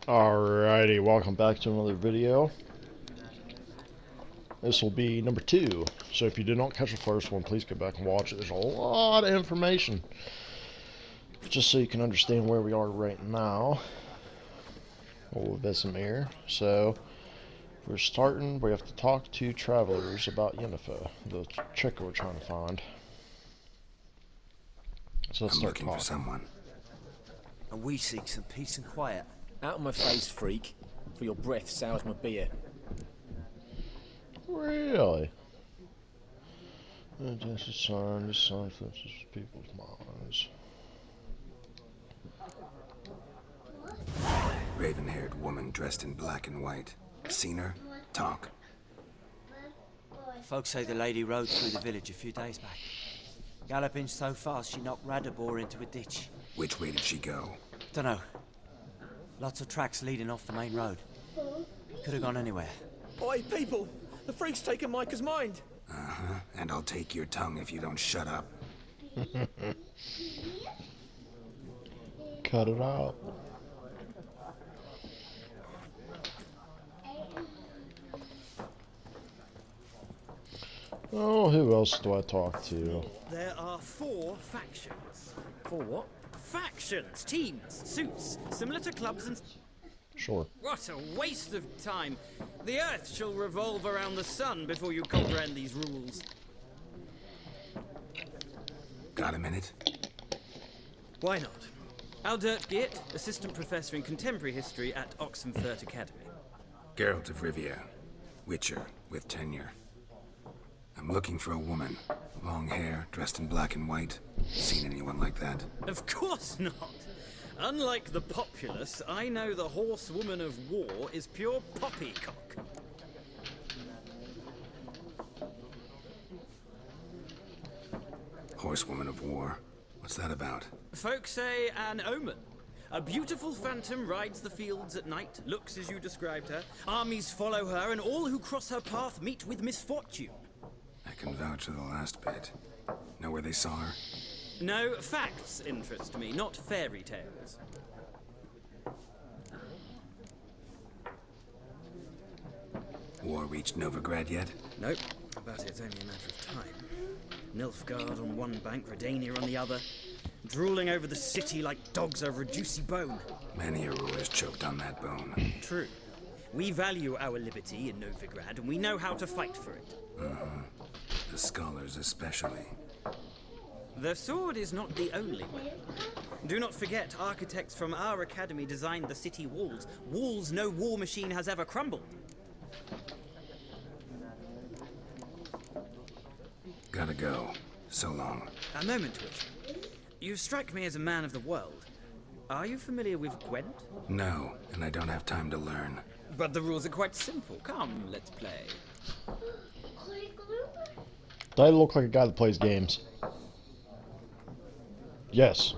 Alrighty, welcome back to another video. This will be number 2. So if you did not catch the first one, please go back and watch it. There's a lot of information. Just so you can understand where we are right now. Old Vesemir. So we're starting, we have to talk to travelers about Yennefer, the chick we're trying to find. So let's start looking talking. for someone. And we seek some peace and quiet. Out of my face, freak. For your breath sours my beer. Really? This is sign, this sign fences people's minds. Raven-haired woman dressed in black and white. Seen her? Talk. Folks say the lady rode through the village a few days back. Galloping so fast she knocked Radabor into a ditch. Which way did she go? Dunno. Lots of tracks leading off the main road. Could have gone anywhere. Oi, people! The freak's taken Micah's mind! Uh-huh. And I'll take your tongue if you don't shut up. Cut it out. Oh, who else do I talk to? There are 4 factions. For what? Factions, teams, suits, similar to clubs and... Sure. What a waste of time. The Earth shall revolve around the sun before you comprehend these rules. Got a minute? Why not? Aldert Geert, Assistant Professor in Contemporary History at Oxenfurt Academy. Geralt of Rivia. Witcher, with tenure. I'm looking for a woman. Long hair, dressed in black and white. Seen anyone like that? Of course not. Unlike the populace, I know the horsewoman of war is pure poppycock. Horsewoman of war. What's that about? Folks say an omen. A beautiful phantom rides the fields at night, looks as you described her. Armies follow her, and all who cross her path meet with misfortune. I can vouch for the last bit. Know where they saw her? No, facts interest me, not fairy tales. War reached Novigrad yet? Nope, but it's only a matter of time. Nilfgaard on one bank, Redania on the other, drooling over the city like dogs over a juicy bone. Many a ruler's choked on that bone. True. We value our liberty in Novigrad, and we know how to fight for it. The scholars especially. The sword is not the only weapon. Do not forget, architects from our academy designed the city walls. Walls no war machine has ever crumbled. Gotta go. So long. A moment, Witcher. You strike me as a man of the world. Are you familiar with Gwent? No, and I don't have time to learn. But the rules are quite simple. Come, let's play. Do I look like a guy that plays games? Yes.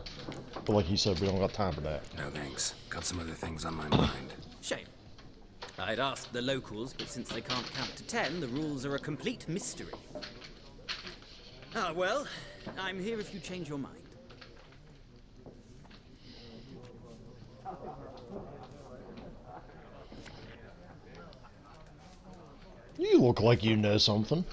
But like he said, we don't got time for that. No thanks. Got some other things on my mind. Shame. I'd asked the locals, but since they can't count to 10, the rules are a complete mystery. Ah, well, I'm here if you change your mind. You look like you know something.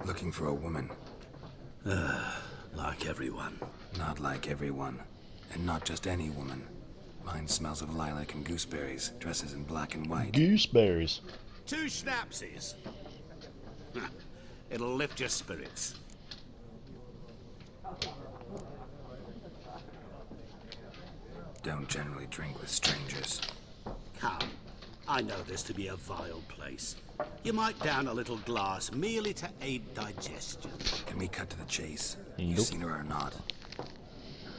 Looking for a woman. Like everyone. Not like everyone. And not just any woman. Mine smells of lilac and gooseberries, dresses in black and white. Gooseberries. 2 schnapsies. It'll lift your spirits. Don't generally drink with strangers. Come. I know this to be a vile place. You might down a little glass merely to aid digestion. Can we cut to the chase? You Nope. seen her or not?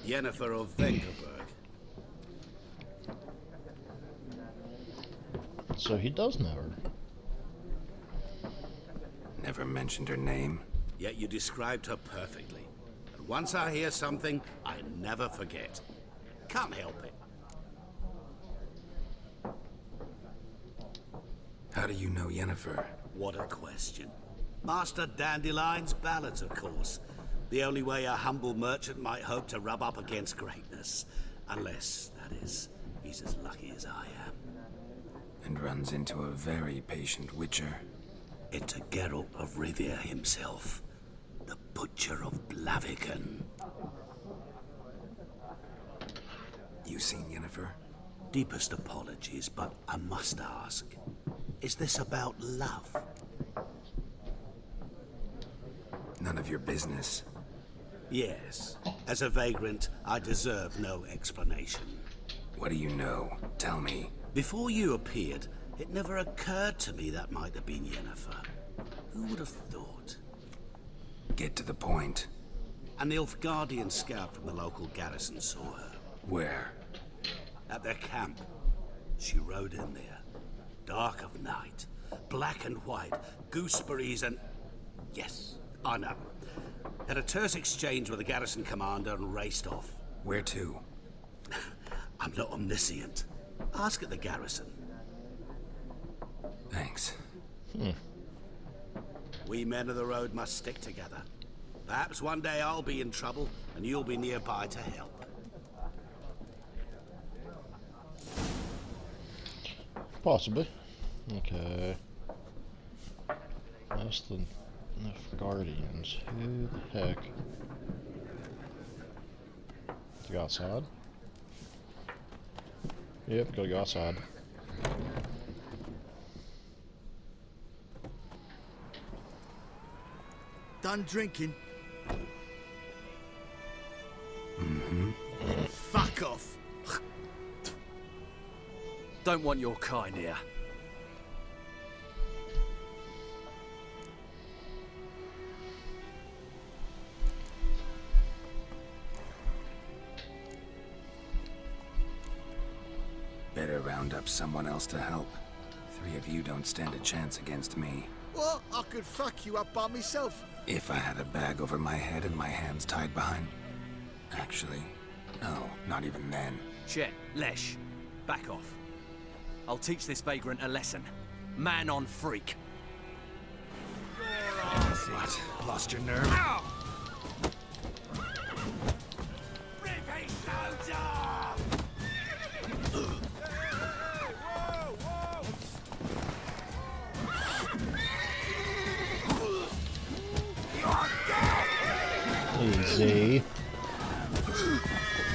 Yennefer of Vengerberg. So he does know her. Never mentioned her name. Yet you described her perfectly. And once I hear something, I never forget. Can't help it. How do you know Yennefer? What a question. Master Dandelion's ballads, of course. The only way a humble merchant might hope to rub up against greatness. Unless, that is, he's as lucky as I am. And runs into a very patient witcher. Into Geralt of Rivia himself. The Butcher of Blaviken. You seen Yennefer? Deepest apologies, but I must ask. Is this about love? None of your business. Yes. As a vagrant, I deserve no explanation. What do you know? Tell me. Before you appeared, it never occurred to me that might have been Yennefer. Who would have thought? Get to the point. An Nilfgaardian scout from the local garrison saw her. Where? At their camp. She rode in there. Dark of night. Black and white. Gooseberries and... Yes, I know. Had a terse exchange with the garrison commander and raced off. Where to? I'm not omniscient. Ask at the garrison. Thanks. We men of the road must stick together. Perhaps one day I'll be in trouble and you'll be nearby to help. Possibly. Okay. That's the Guardians. Who the heck? To go outside? Yep, gotta go outside. Done drinking? Mm-hmm. Fuck off! Don't want your kind here. Better round up someone else to help. 3 of you don't stand a chance against me. What? I could fuck you up by myself. If I had a bag over my head and my hands tied behind... Actually, no, not even then. Shit, Lesh, back off. I'll teach this vagrant a lesson. Man on freak. What? Lost your nerve? Easy.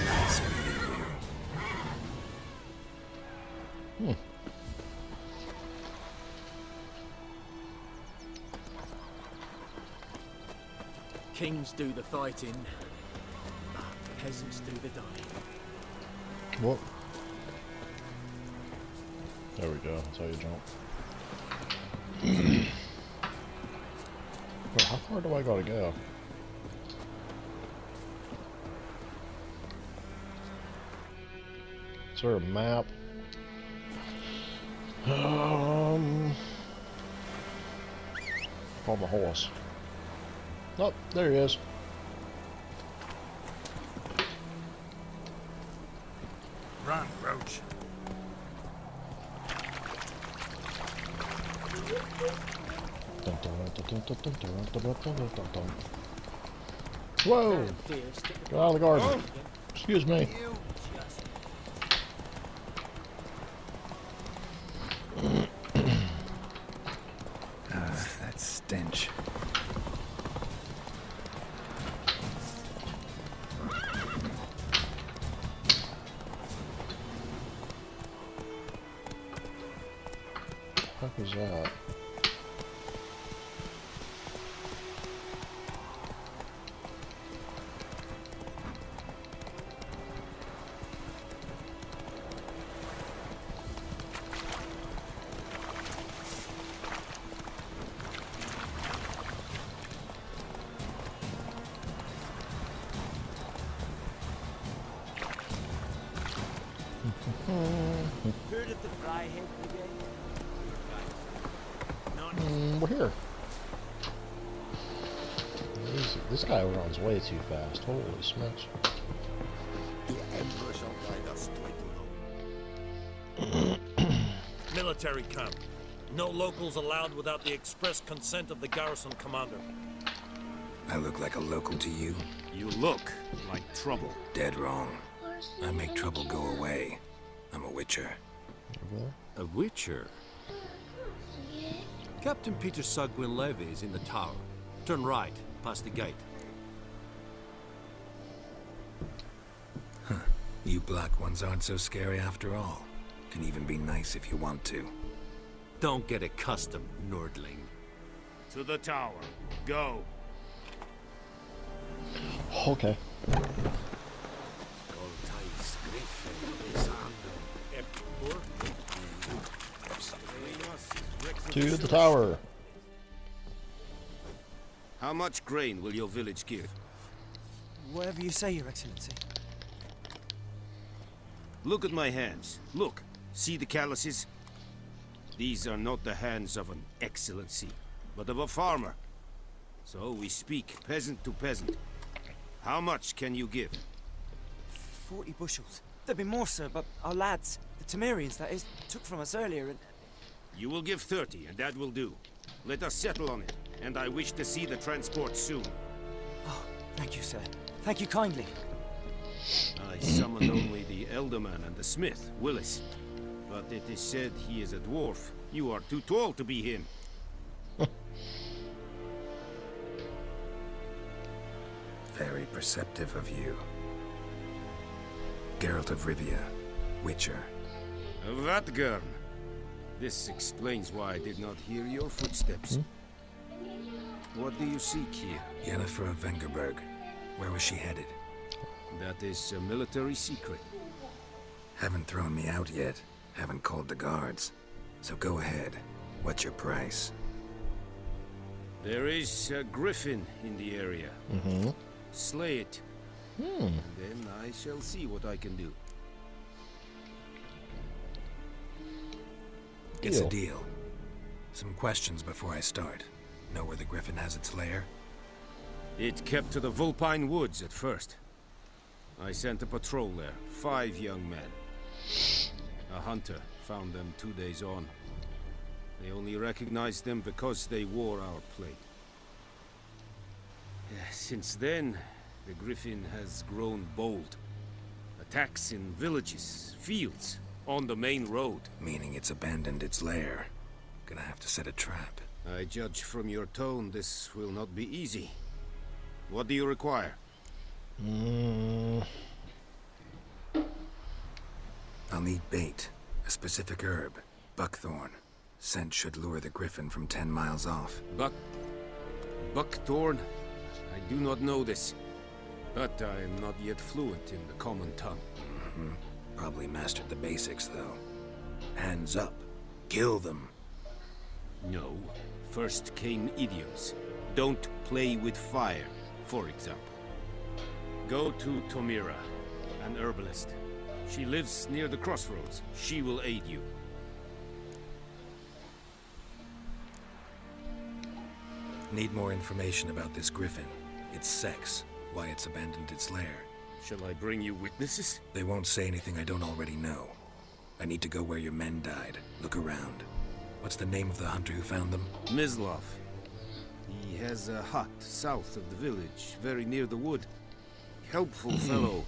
Nice meeting you. Kings do the fighting, but peasants do the dying. What? There we go. That's how you jump. Wait, how far do I gotta go? Is there a map? On the horse. Oh, there he is. Run, Roach. Whoa! Get out of the garden. Excuse me. That stench. What is that? Heard of the Fryhead Brigade? We're here. This guy runs way too fast. Holy smokes. The Emperor shall guide us to Military camp. No locals allowed without the express consent of the garrison commander. I look like a local to you? You look like trouble. Dead wrong. I make trouble go away. I'm a witcher. A witcher? Captain Peter Sugwin Levy is in the tower. Turn right, past the gate. Huh. You black ones aren't so scary after all. Can even be nice if you want to. Don't get accustomed, Nordling. To the tower. Go. Okay. To the tower. How much grain will your village give? Whatever you say, Your Excellency. Look at my hands. Look. See the calluses? These are not the hands of an excellency, but of a farmer. So we speak peasant to peasant. How much can you give? 40 bushels. There'd be more, sir, but our lads, the Temerians, that is, took from us earlier and... You will give 30, and that will do. Let us settle on it, and I wish to see the transport soon. Oh, thank you, sir. Thank you kindly. I summoned only the Elderman and the smith, Willis. But it is said he is a dwarf. You are too tall to be him. Very perceptive of you. Geralt of Rivia, Witcher. Vatgern. This explains why I did not hear your footsteps. What do you seek here? Yennefer of Vengerberg. Where was she headed? That is a military secret. Haven't thrown me out yet. Haven't called the guards. So go ahead. What's your price? There is a griffin in the area. Slay it. And then I shall see what I can do. It's a deal. Some questions before I start. Know where the griffin has its lair? It kept to the Vulpine Woods at first. I sent a patrol there, 5 young men. A hunter found them 2 days on. They only recognized them because they wore our plate. Since then, the griffin has grown bold. Attacks in villages, fields, on the main road. Meaning it's abandoned its lair. Gonna have to set a trap. I judge from your tone this will not be easy. What do you require? I'll need bait. A specific herb. Buckthorn. Scent should lure the griffin from 10 miles off. Buckthorn? I do not know this. But I am not yet fluent in the common tongue. Probably mastered the basics, though. Hands up. Kill them. No. First came idioms. Don't play with fire, for example. Go to Tomira, an herbalist. She lives near the crossroads. She will aid you. Need more information about this griffin. Its sex. Why it's abandoned its lair. Shall I bring you witnesses? They won't say anything I don't already know. I need to go where your men died. Look around. What's the name of the hunter who found them? Mislav. He has a hut south of the village, very near the wood. Helpful fellow.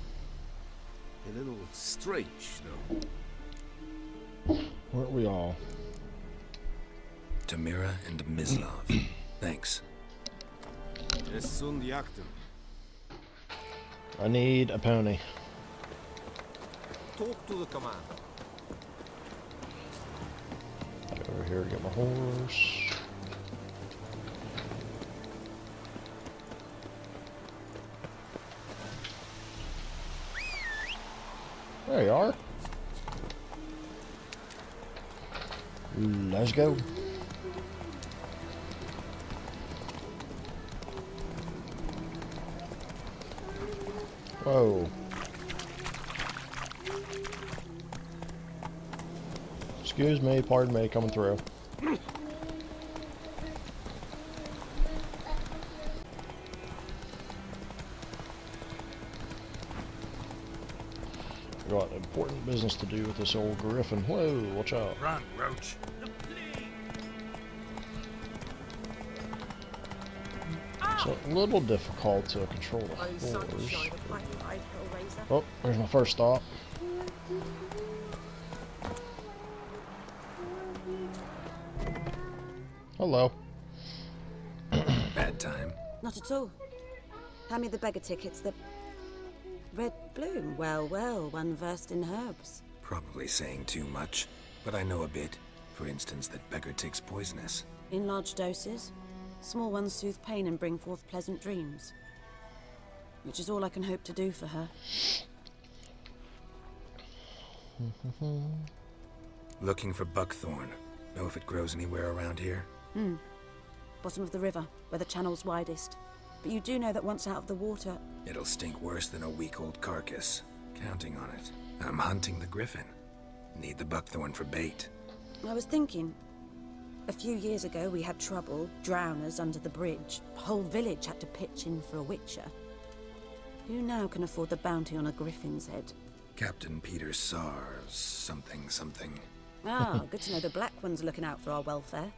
A little strange, though. Weren't we all? Tamira and Mislav. Thanks. I need a pony. Talk to the commander. Go over here to get my horse. There you are. Let's go. Whoa. Excuse me, pardon me, coming through. Got important business to do with this old griffin. Whoa, watch out. Run, Roach. So a little difficult to control the horse. Oh, there's my first stop. Hello. Bad time. Not at all. Hand me the beggar tickets. The red bloom. Well, well, one versed in herbs. Probably saying too much, but I know a bit. For instance, that beggar tick's poisonous. In large doses. Small ones soothe pain and bring forth pleasant dreams. Which is all I can hope to do for her. Looking for buckthorn. Know if it grows anywhere around here? Bottom of the river, where the channel's widest. But you do know that once out of the water... It'll stink worse than a week-old carcass. Counting on it. I'm hunting the griffin. Need the buckthorn for bait. I was thinking... A few years ago we had trouble, drowners under the bridge. The whole village had to pitch in for a witcher. Who now can afford the bounty on a griffin's head? Captain Peter Sars, something. Ah, good to know the Black One's looking out for our welfare.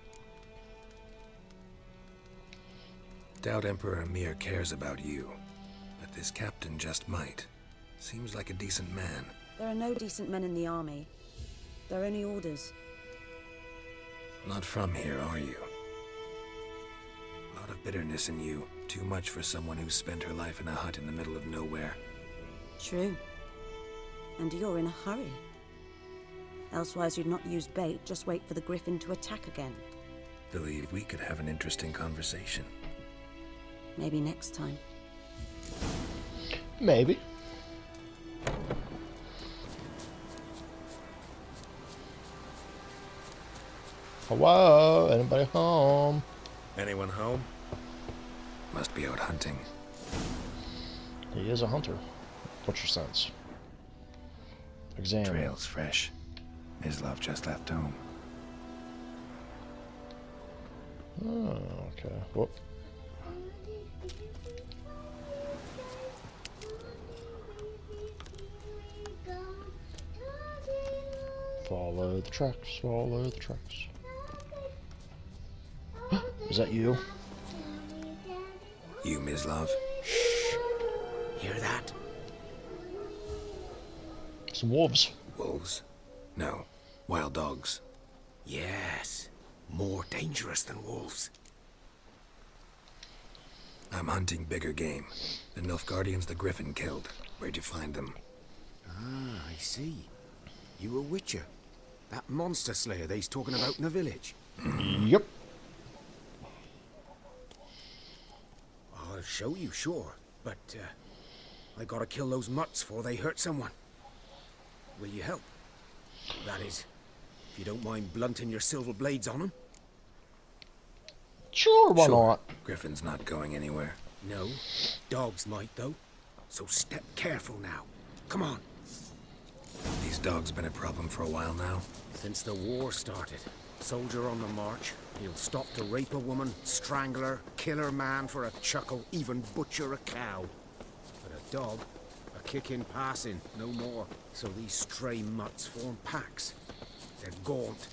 Doubt Emperor Emir cares about you, but this captain just might. Seems like a decent man. There are no decent men in the army. There are only orders. Not from here, are you? A lot of bitterness in you. Too much for someone who spent her life in a hut in the middle of nowhere. True. And you're in a hurry. Elsewise you'd not use bait, just wait for the griffin to attack again. Believe we could have an interesting conversation. Maybe next time. Maybe. Hello? Anybody home? Anyone home? Must be out hunting. He is a hunter. What's your sense? Examine. Trail's fresh. Mislav just left home. Oh, okay. Whoop. Follow the tracks, follow the tracks. Is that you? You, Mislav? Hear that? Some wolves. Wolves? No. Wild dogs. Yes. More dangerous than wolves. I'm hunting bigger game. The Nilfgaardians the Griffin killed. Where'd you find them? Ah, I see. You a witcher. That monster slayer they's talking about in the village. Yep. I'll show you, sure. But, I gotta kill those mutts before they hurt someone. Will you help? That is, if you don't mind blunting your silver blades on them. Sure, why not? Griffin's not going anywhere. No, dogs might though. So step careful now. Come on. These dogs been a problem for a while now. Since the war started. Soldier on the march. He'll stop to rape a woman, strangle her, kill her man for a chuckle, even butcher a cow. But a dog, a kick in passing, no more. So these stray mutts form packs. They're gaunt,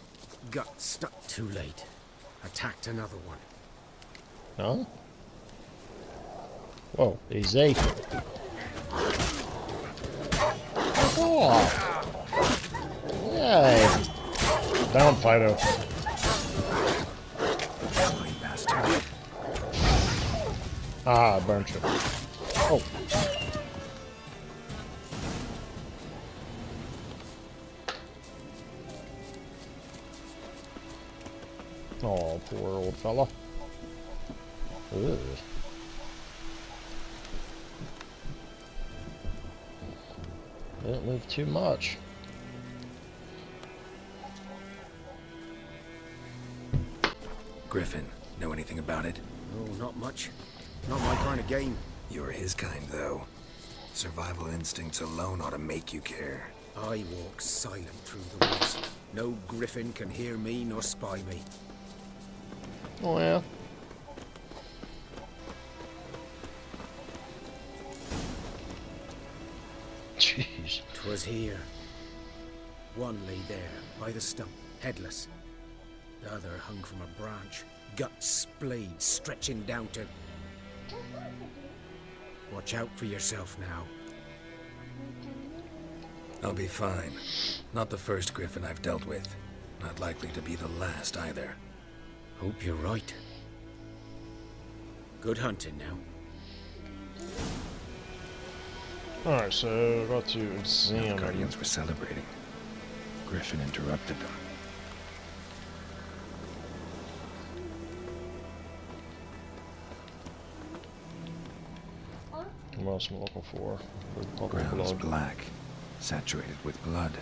gut stuck. Too late. Attacked another one. Huh? Whoa, easy. Oh. Yay. Down, Fido. Ah, I burnt you. Oh. Oh, poor old fella. Ugh. Didn't move too much. Griffin, know anything about it? Oh, not much. Not my kind of game. You're his kind, though. Survival instincts alone ought to make you care. I walk silent through the woods. No griffin can hear me nor spy me. Oh, yeah. Jeez. 'Twas here. One lay there, by the stump, headless. The other hung from a branch, guts splayed, stretching down to... Watch out for yourself now. I'll be fine. Not the first griffin I've dealt with. Not likely to be the last either. Hope you're right. Good hunting now. Alright, so got to examine. The Guardians were celebrating. Griffin interrupted them. What else am I looking for? Ground's black, saturated with blood.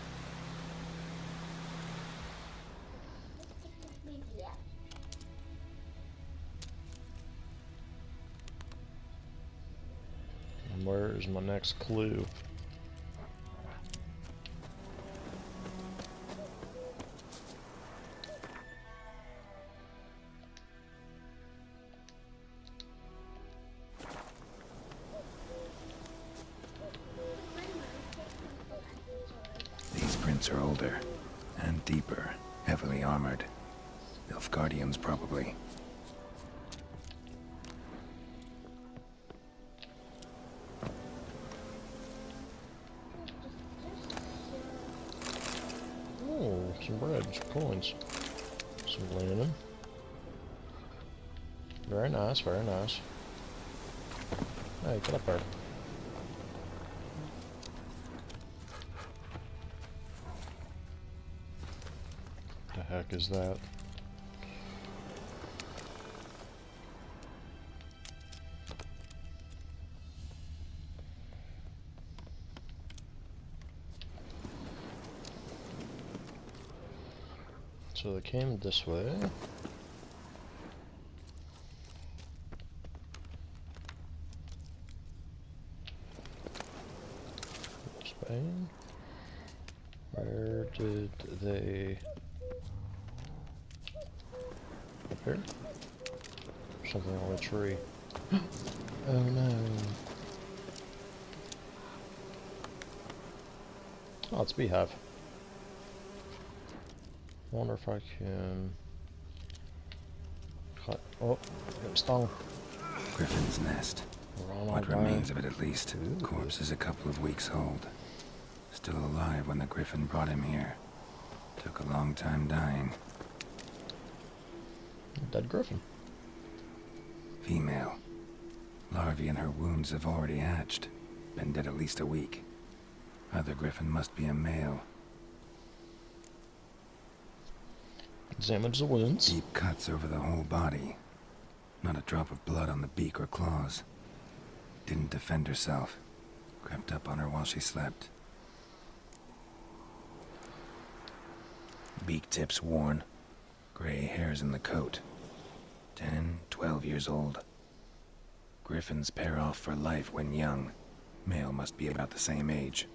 And where is my next clue? Are older and deeper, heavily armored. Nilfgaardians, probably. Oh, some bread, some coins, some linen. Very nice, very nice. Hey, get up there. The heck is that? So they came this way. Spain. Where did they... Up here? Something on a tree. Oh no. Oh, it's beehive. Wonder if I can cut. Oh, get stung. Griffin's nest. What remains of it, at least. Ooh. Corpse is a couple of weeks old. Still alive when the Griffin brought him here. Took a long time dying. Dead griffin. Female. Larvae in her wounds have already hatched. Been dead at least a week. Other griffin must be a male. Examine the wounds. Deep cuts over the whole body. Not a drop of blood on the beak or claws. Didn't defend herself. Crept up on her while she slept. Beak tips worn. Gray hairs in the coat. 10, 12 years old. Griffins pair off for life when young. Male must be about the same age.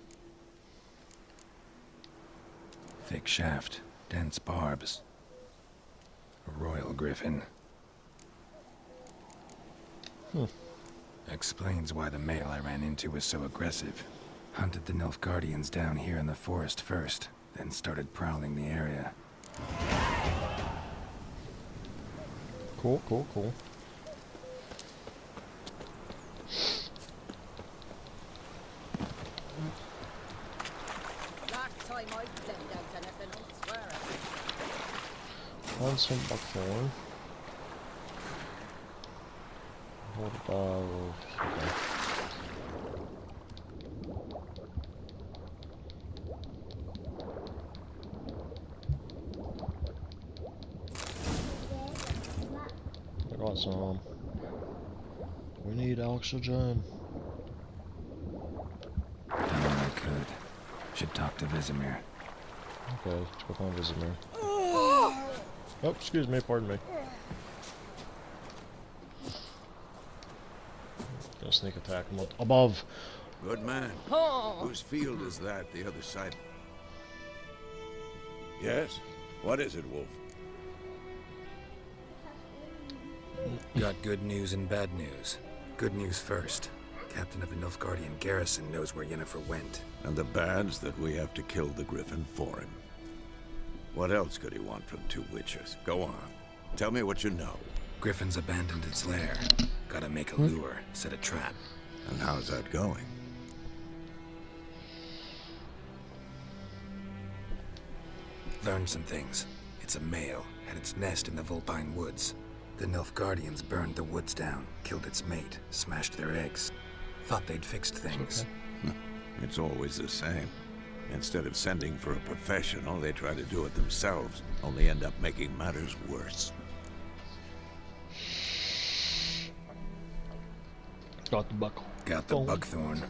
Thick shaft, dense barbs. A royal griffin. Explains why the male I ran into was so aggressive. Hunted the Nilfgaardians down here in the forest first, then started prowling the area. Cool, cool, cool. Last time I played out anything, I swear it. Find some buckthorn. What about... Okay. I got some. We need oxygen. Done all I could. Should talk to Vizimir. Okay, let's go find Vizimir. Oh, excuse me, pardon me. Gonna sneak attack him above. Good man. Whose field is that, the other side? Yes? What is it, Wolf? Got good news and bad news. Good news first. Captain of the Nilfgaardian garrison knows where Yennefer went. And the bad's that we have to kill the Griffin for him. What else could he want from two witches? Go on. Tell me what you know. Griffin's abandoned its lair. Gotta make a lure, set a trap. And how's that going? Learned some things. It's a male, had its nest in the Vulpine Woods. The Nilfgaardians burned the woods down, killed its mate, smashed their eggs. Thought they'd fixed things. It's always the same. Instead of sending for a professional, they try to do it themselves, only end up making matters worse. Got the buckle. Got the buckthorn.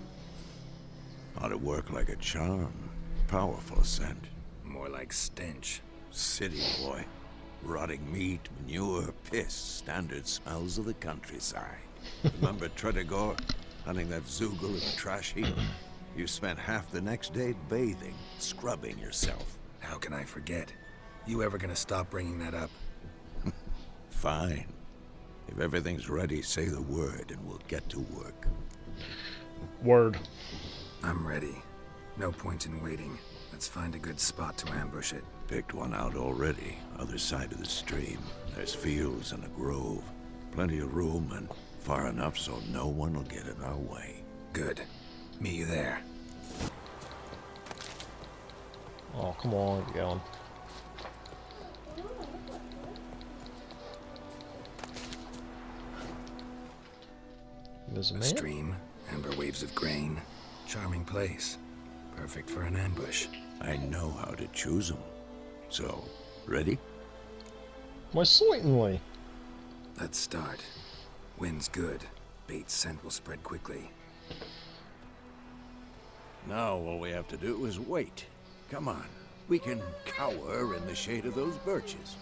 Ought to work like a charm. Powerful scent. More like stench. City boy. Rotting meat, manure, piss. Standard smells of the countryside. Remember Tredegor? Hunting that Zoogle in the trash heap? You spent half the next day bathing, scrubbing yourself. How can I forget? You ever gonna stop bringing that up? Fine. If everything's ready, say the word and we'll get to work. Word. I'm ready. No point in waiting. Let's find a good spot to ambush it. Picked one out already, other side of the stream. There's fields and a grove. Plenty of room and far enough so no one will get in our way. Good. Meet you there. Oh, come on, get going. There's a man? Stream, amber waves of grain. Charming place. Perfect for an ambush. I know how to choose them. So, ready? Why, certainly. Let's start. Wind's good. Bait's scent will spread quickly. Now all we have to do is wait. Come on. We can cower in the shade of those birches.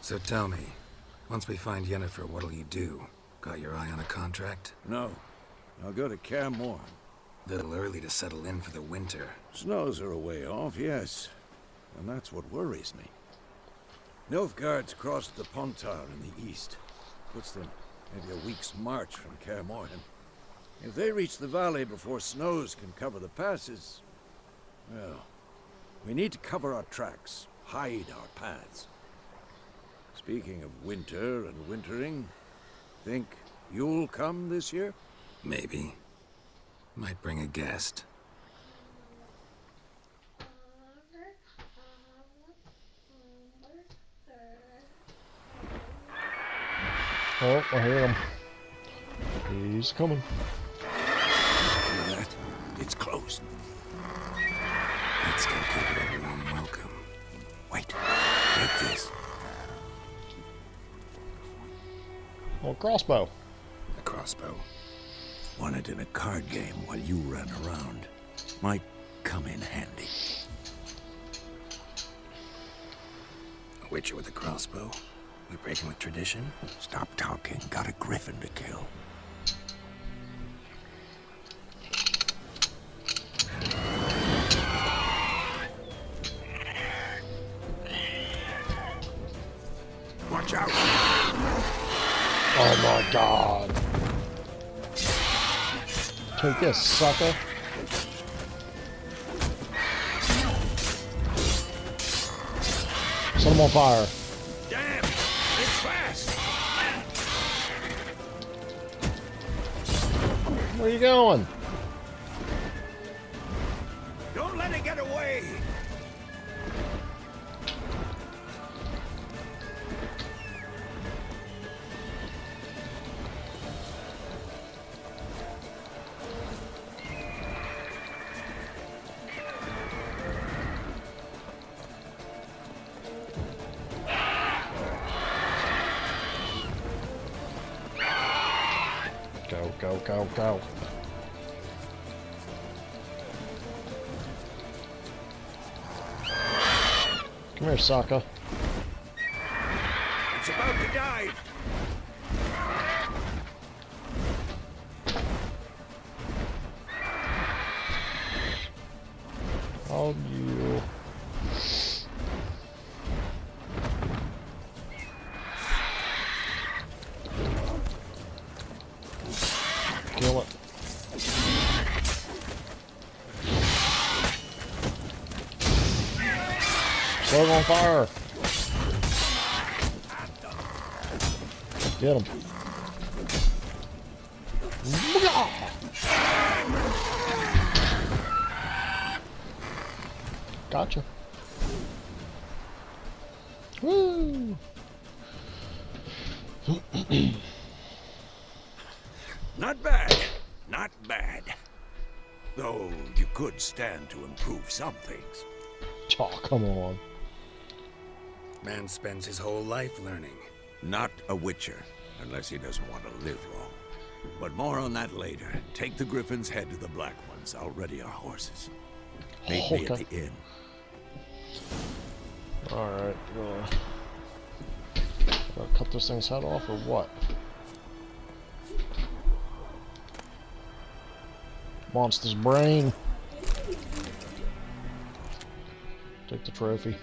So tell me, once we find Yennefer, what'll you do? Got your eye on a contract? No. I'll go to Kaer Morhen. Little early to settle in for the winter. Snows are a way off, yes. And that's what worries me. Nilfgaard's crossed the Pontar in the east. Puts them maybe a week's march from Kaer Morhen. If they reach the valley before snows can cover the passes, well, we need to cover our tracks, hide our paths. Speaking of winter and wintering, think you'll come this year? Maybe. Might bring a guest. Oh, I hear him. He's coming. Hear that? It's close. Let's go give it a warm welcome. Wait. Take this. Oh, crossbow. A crossbow. Won it in a card game while you ran around. Might come in handy. A witcher with a crossbow? We breaking with tradition? Stop talking. Got a griffin to kill. Watch out! Oh my god. Take this, sucker. Set him on fire. Damn! It's fast! Where are you going? Don't let it get away! Go, go, go, go. Come here, Sokka. It's about to dive! Oh, you. Kill it. Set it on fire. Get him. Gotcha. Woo! Not bad. Not bad. Though you could stand to improve some things. Oh, come on. Man spends his whole life learning. Not a witcher, unless he doesn't want to live long. But more on that later. Take the Griffin's head to the Black Ones. I'll ready our horses. Meet me at the inn. Alright, gotta cut this thing's head off or what? Monster's brain. Take the trophy.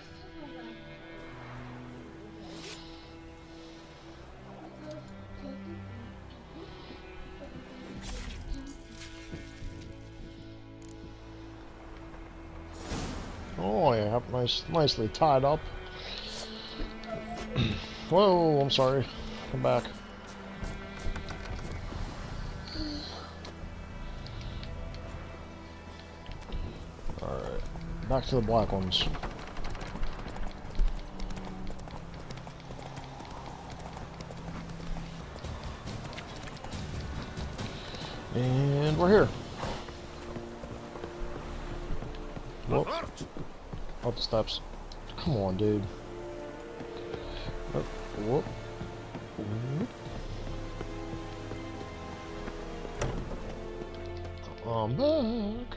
Oh yeah, nicely tied up. Whoa, I'm sorry. Come back. Alright, back to the Black Ones. And we're here. Whoop. Up the steps. Come on, dude. Oh, whoop. Whoop. I'm back.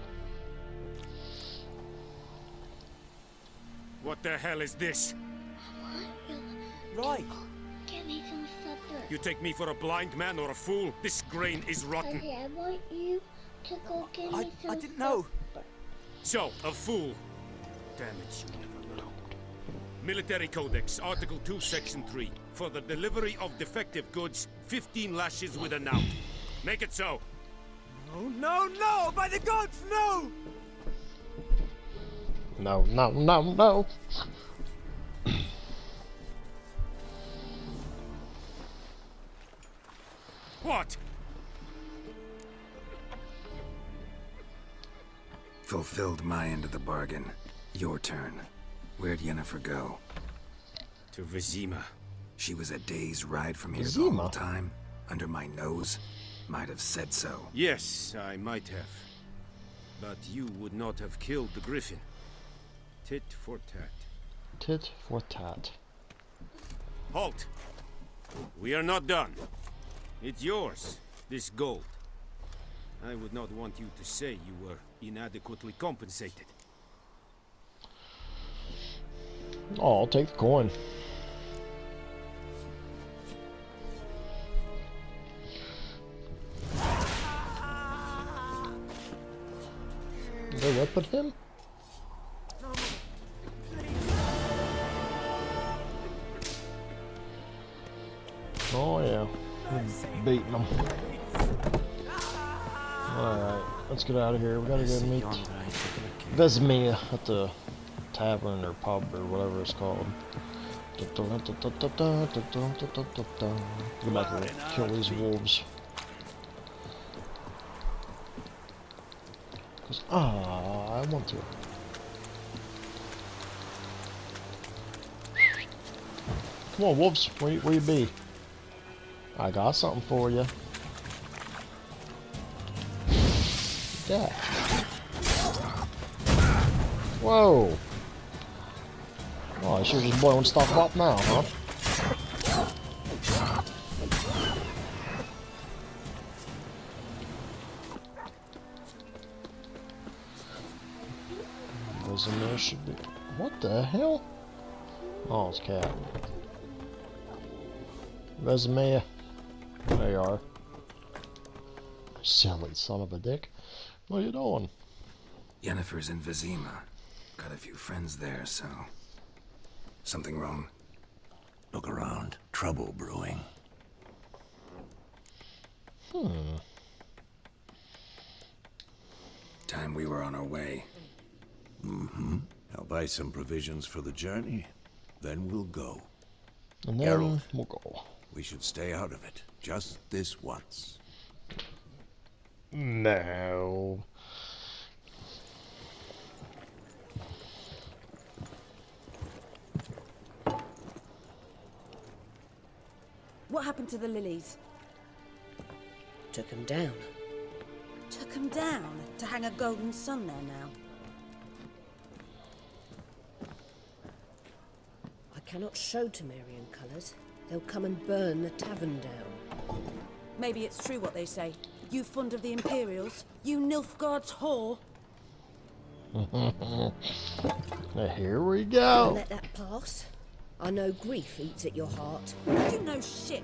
What the hell is this? Right. Get me some supper. You take me for a blind man or a fool? This grain is rotten. Okay, I want you to go get me some I didn't know. supper. So, a fool. Damn it, you never know. Military Codex, Article 2, Section 3. For the delivery of defective goods, 15 lashes with a knout. Make it so. No, no, no! By the gods, no! No, no, no, no. What? Fulfilled my end of the bargain. Your turn. Where'd Yennefer go? To Vizima. She was a day's ride from here the Vizima? whole time? Under my nose? Might have said so. Yes, I might have. But you would not have killed the griffin. Tit for tat. Tit for tat. Halt! We are not done. It's yours, this gold. I would not want you to say you were inadequately compensated. Oh, I'll take the coin. They whipping him? Oh yeah, beating him. Alright, let's get out of here. We gotta go meet Vesemir at the tavern or pub or whatever it's called. Go back and kill these wolves. I want to. Come on, wolves. Where you be? I got something for you. Yeah. Whoa. Oh, I should just blowing stuff up now, huh? There should be. What the hell? Oh, it's cat. Vesemir. There you are. Silly son of a dick. What are you doing? Yennefer's in Vizima. Got a few friends there, so... Something wrong? Look around. Trouble brewing. Time we were on our way. I'll buy some provisions for the journey. Then we'll go. And then we'll go. We should stay out of it, just this once. No. What happened to the lilies? Took him down. Took them down to hang a golden sun there now. I cannot show Temerian colours. They'll come and burn the tavern down. Maybe it's true what they say. You fond of the Imperials? You Nilfgaard's whore? Now here we go. Let that pass. I know grief eats at your heart. You know shit.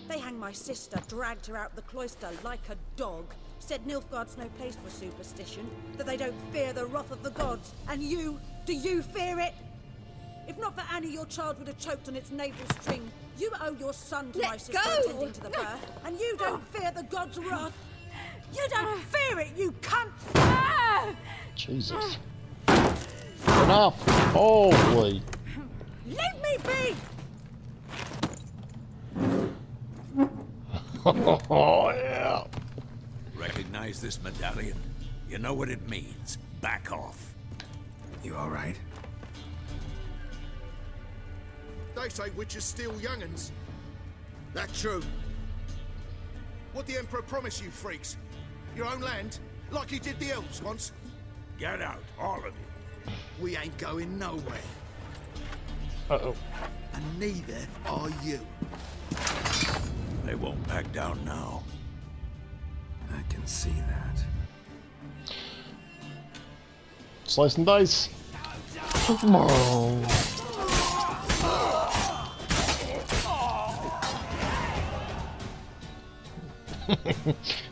They hanged my sister, dragged her out the cloister like a dog. Said Nilfgaard's no place for superstition, that they don't fear the wrath of the gods. And you, do you fear it? If not for Annie, your child would have choked on its navel string. You owe your son to my sister attending to the birth, and you don't fear the gods' wrath. You don't fear it, you cunt! Jesus. Enough. Holy. Leave me be! Oh, yeah. Recognize this medallion? You know what it means. Back off. You all right? They say witches steal young'uns. That true? What the Emperor promised you freaks? Your own land? Like he did the elves once? Get out, all of you. We ain't going nowhere. Uh-oh. And neither are you. They won't back down now. I can see that. Slice and dice. Come on.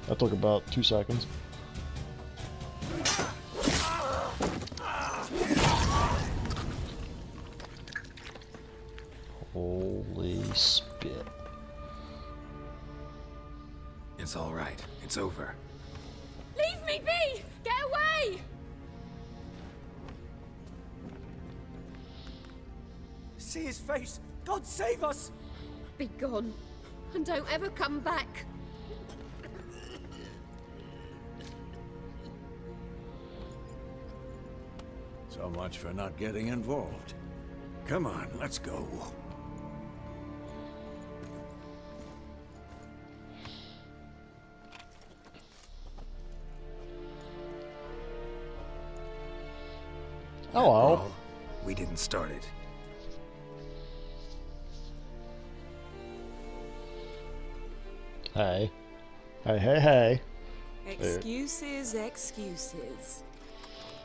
That took about 2 seconds. Holy spit. It's all right. It's over. Leave me be! Get away! See his face! God save us! Be gone, and don't ever come back. So much for not getting involved. Come on, let's go. Hello. We didn't start it. Hey. Hey, hey, hey. Excuses, excuses.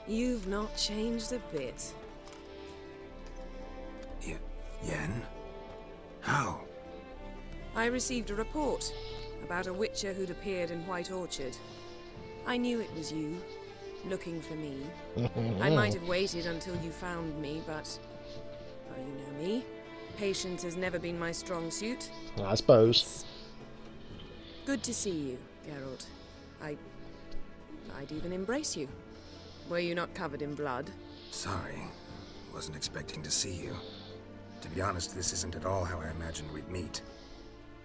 You've not changed a bit. Yen? How? I received a report about a witcher who'd appeared in White Orchard. I knew it was you, looking for me. I might have waited until you found me, but... well, you know me. Patience has never been my strong suit. I suppose. Good to see you, Geralt. I'd even embrace you. Were you not covered in blood? Sorry. Wasn't expecting to see you. To be honest, this isn't at all how I imagined we'd meet.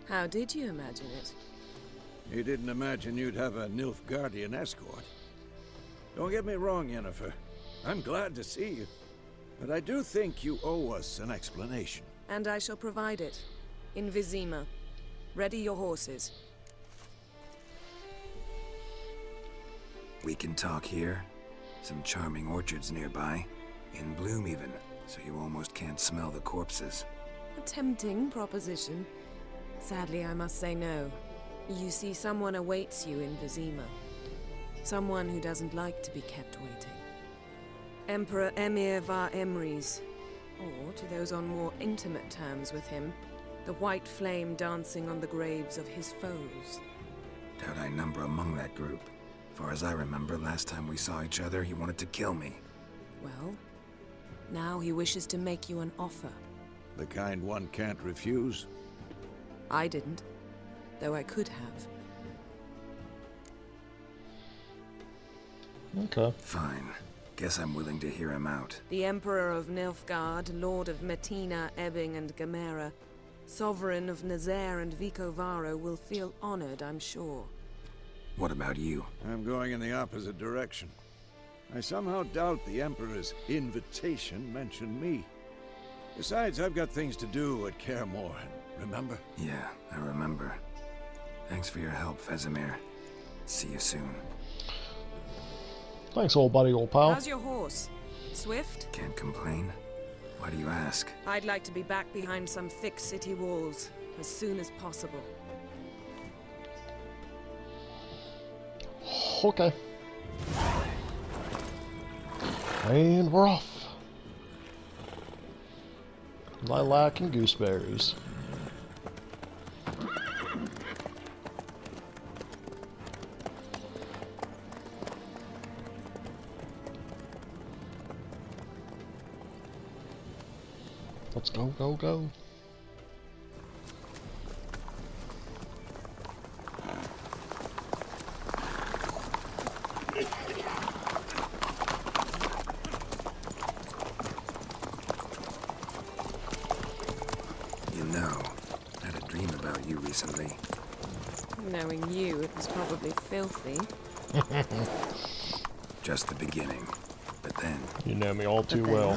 How did you imagine it? You didn't imagine you'd have a Nilfgaardian escort. Don't get me wrong, Yennefer. I'm glad to see you. But I do think you owe us an explanation. And I shall provide it. In Vizima. Ready your horses. We can talk here. Some charming orchards nearby. In bloom even, so you almost can't smell the corpses. A tempting proposition. Sadly, I must say no. You see, someone awaits you in Vizima. Someone who doesn't like to be kept waiting. Emperor Emir var Emrys. Or, to those on more intimate terms with him, the white flame dancing on the graves of his foes. Doubt I number among that group. Far as I remember, last time we saw each other, he wanted to kill me. Well, now he wishes to make you an offer. The kind one can't refuse? I didn't, though I could have. Okay. Fine. Guess I'm willing to hear him out. The Emperor of Nilfgaard, Lord of Metina, Ebbing, and Gamera, Sovereign of Nazaire and Vicovaro will feel honored, I'm sure. What about you? I'm going in the opposite direction. I somehow doubt the Emperor's invitation mentioned me. Besides, I've got things to do at Kaer Morhen, remember? Yeah, I remember. Thanks for your help, Vesemir. See you soon. Thanks, old buddy, old pal. How's your horse? Swift? Can't complain. Why do you ask? I'd like to be back behind some thick city walls as soon as possible. Okay. And we're off. Lilac and gooseberries. Let's go, go, go. You know, I had a dream about you recently. Knowing you, it was probably filthy. Just the beginning. But then... You know me all too well.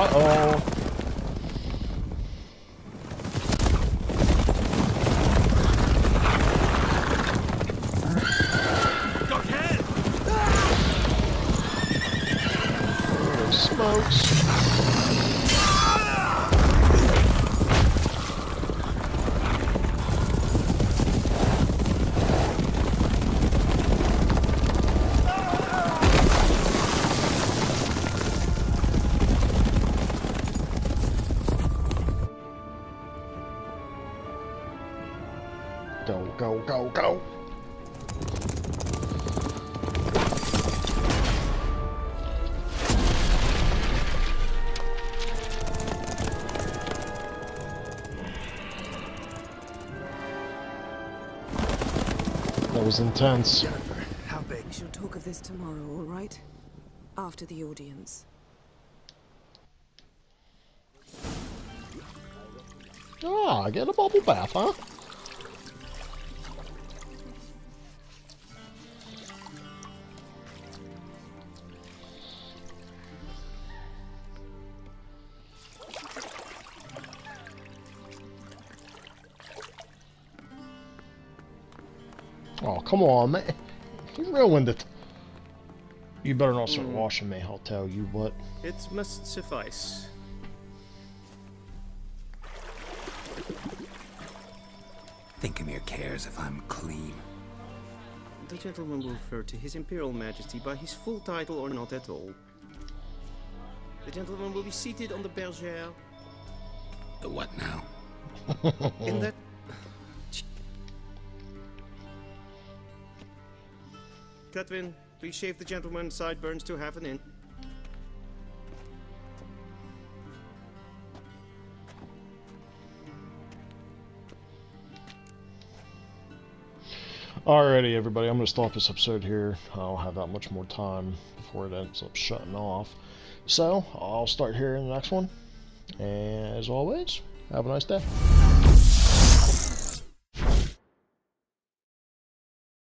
Uh-oh. Holy smokes. Go, go, go, go. That was intense. Jennifer, how big? We shall talk of this tomorrow, all right? After the audience. Ah, I get a bubble bath, huh? Oh, come on, man. You ruined it. You better not start washing me, I'll tell you what. It must suffice. Thinkamir cares if I'm clean. The gentleman will refer to His Imperial Majesty by his full title or not at all. The gentleman will be seated on the bergère. The what now? In that... Cletwin, please shave the gentleman's sideburns to half an inch. Alrighty, everybody, I'm going to stop this episode here. I don't have that much more time before it ends up shutting off. So, I'll start here in the next one. And as always, have a nice day.